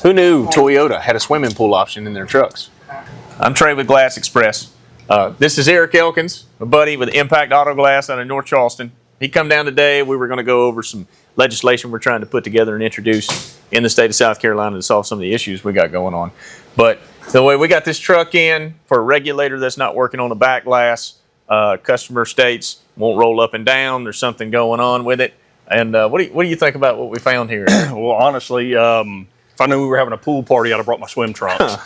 Who knew Toyota had a swimming pool option in their trucks? I'm Trey with Glass Express. This is Eric Elkins, a buddy with Impact Auto Glass out of North Charleston. He come down today. We were going to go over some legislation we're trying to put together and introduce in the state of South Carolina to solve some of the issues we got going on. But the way we got this truck in for a regulator that's not working on the back glass, customer states won't roll up and down. There's something going on with it. And what do you think about what we found here? Well, honestly, if I knew we were having a pool party, I'd have brought my swim trunks.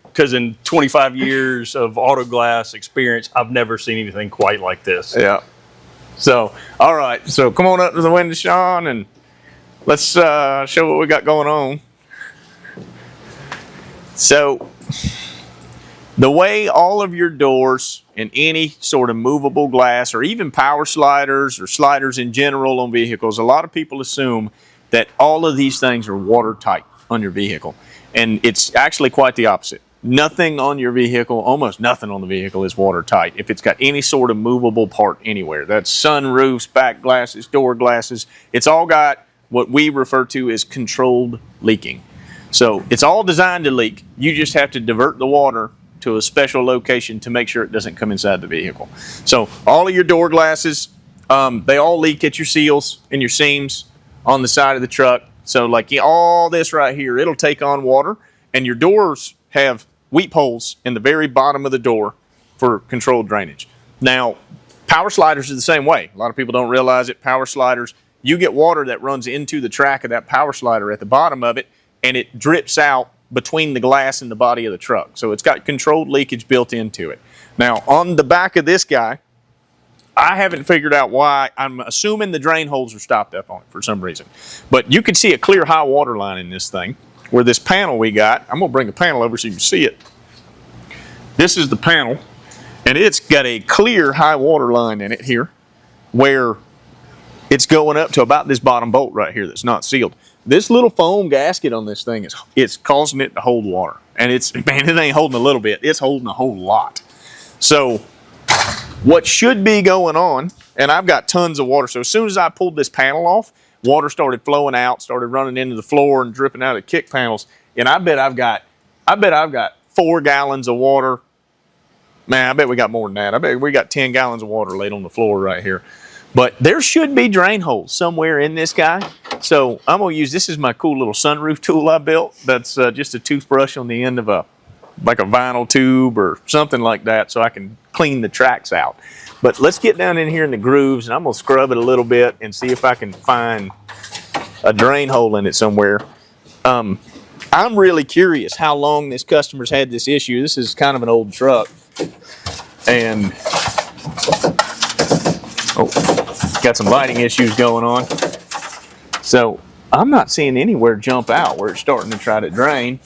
Because in 25 years of auto glass experience, I've never seen anything quite like this. Yeah. So, all right. So come on up to the window, Sean, and let's show what we got going on. So, the way all of your doors and any sort of movable glass or even power sliders or sliders in general on vehicles, a lot of people assume that all of these things are watertight on your vehicle. And it's actually quite the opposite. Nothing on your vehicle, almost nothing on the vehicle is watertight if it's got any sort of movable part anywhere. That's sunroofs, back glasses, door glasses. It's all got what we refer to as controlled leaking. So it's all designed to leak. You just have to divert the water to a special location to make sure it doesn't come inside the vehicle. So all of your door glasses, they all leak at your seals and your seams on the side of the truck. So like all this right here, it'll take on water, and your doors have weep holes in the very bottom of the door for controlled drainage. Now, power sliders are the same way. A lot of people don't realize it. Power sliders, you get water that runs into the track of that power slider at the bottom of it, and it drips out between the glass and the body of the truck. So it's got controlled leakage built into it. Now, on the back of this guy, I haven't figured out why. I'm assuming the drain holes are stopped up on it for some reason. But you can see a clear high water line in this thing. Where this panel we got, I'm going to bring the panel over so you can see it. This is the panel, and it's got a clear high water line in it here where it's going up to about this bottom bolt right here that's not sealed. This little foam gasket on this thing, it's causing it to hold water. And man, it ain't holding a little bit. It's holding a whole lot. So what should be going on, and I've got tons of water. So as soon as I pulled this panel off, water started flowing out, started running into the floor and dripping out of the kick panels. And I bet I've got 4 gallons of water. Man, I bet we got more than that. I bet we got 10 gallons of water laid on the floor right here. But there should be drain holes somewhere in this guy. So I'm going to use, this is my cool little sunroof tool I built. That's just a toothbrush on the end of like a vinyl tube or something like that, so I can clean the tracks out. But let's get down in here in the grooves, and I'm going to scrub it a little bit and see if I can find a drain hole in it somewhere. I'm really curious how long this customer's had this issue. This is kind of an old truck. And, got some lighting issues going on. So I'm not seeing anywhere jump out where it's starting to try to drain.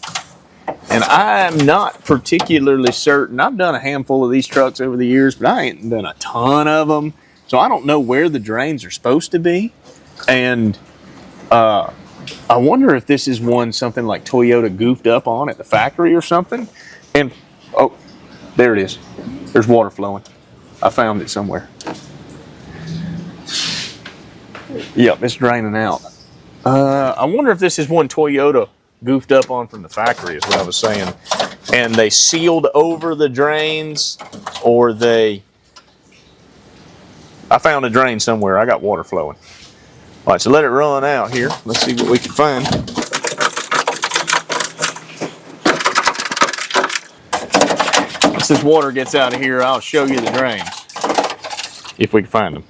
And I'm not particularly certain. I've done a handful of these trucks over the years, but I ain't done a ton of them. So I don't know where the drains are supposed to be. And I wonder if this is something like Toyota goofed up on at the factory or something. And, oh, there it is. There's water flowing. I found it somewhere. Yep, it's draining out. I wonder if this is one Toyota goofed up on from the factory is what I was saying. And they sealed over the drains, or I found a drain somewhere. I got water flowing. All right, so let it run out here. Let's see what we can find. Once this water gets out of here, I'll show you the drains, if we can find them.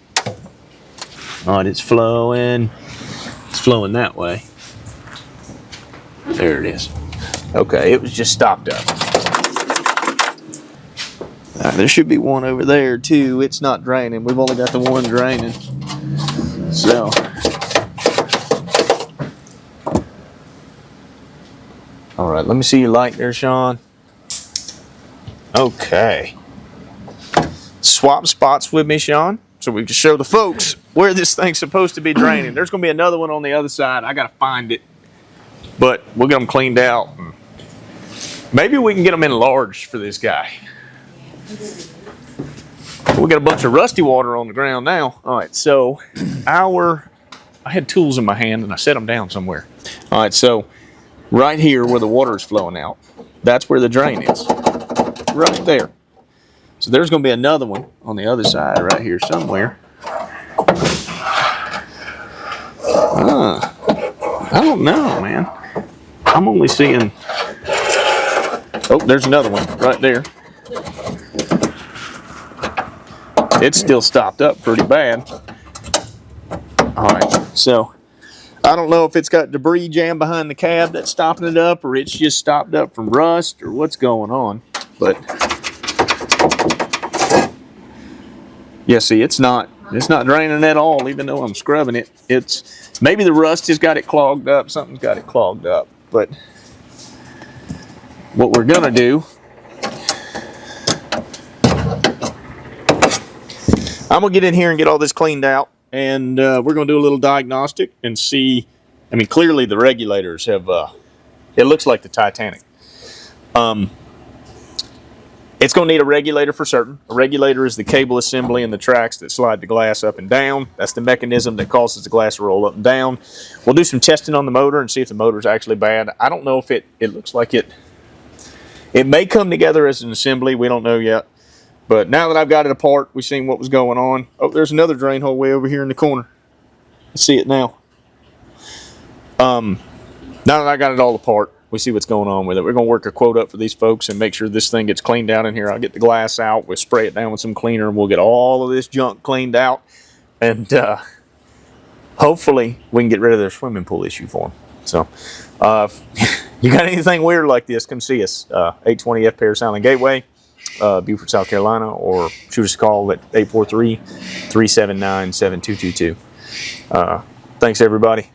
All right, it's flowing. It's flowing that way. There it is. Okay, it was just stopped up. There should be one over there too. It's not draining. We've only got the one draining. So, all right, let me see your light there, Sean. Okay. Swap spots with me, Sean, so we can show the folks where this thing's supposed to be draining. There's going to be another one on the other side. I got to find it. But we'll get them cleaned out. Maybe we can get them enlarged for this guy. We got a bunch of rusty water on the ground now. All right, so I had tools in my hand and I set them down somewhere. All right, so right here where the water is flowing out. That's where the drain is, right there. So there's going to be another one on the other side right here somewhere. I don't know, man. I'm only seeing... Oh, there's another one right there. It's still stopped up pretty bad. All right, so I don't know if it's got debris jammed behind the cab that's stopping it up, or it's just stopped up from rust, or what's going on. But yeah, see, it's not draining at all, even though I'm scrubbing it. It's maybe the rust has got it clogged up. Something's got it clogged up. But what we're gonna do, I'm gonna get in here and get all this cleaned out, and we're gonna do a little diagnostic and see. I mean, clearly the regulators have. It looks like the Titanic. It's going to need a regulator for certain. A regulator is the cable assembly and the tracks that slide the glass up and down. That's the mechanism that causes the glass to roll up and down. We'll do some testing on the motor and see if the motor is actually bad. I don't know if it looks like it may come together as an assembly. We don't know yet. But now that I've got it apart, we've seen what was going on. Oh, there's another drain hole way over here in the corner. I see it now. Now that I got it all apart, we see what's going on with it. We're going to work a quote up for these folks and make sure this thing gets cleaned out in here. I'll get the glass out. We'll spray it down with some cleaner, and we'll get all of this junk cleaned out. And hopefully we can get rid of their swimming pool issue for them. So if you got anything weird like this, come see us. 820 F Paris Island Gateway, Beaufort, South Carolina, or shoot us a call at 843-379-7222. Thanks, everybody.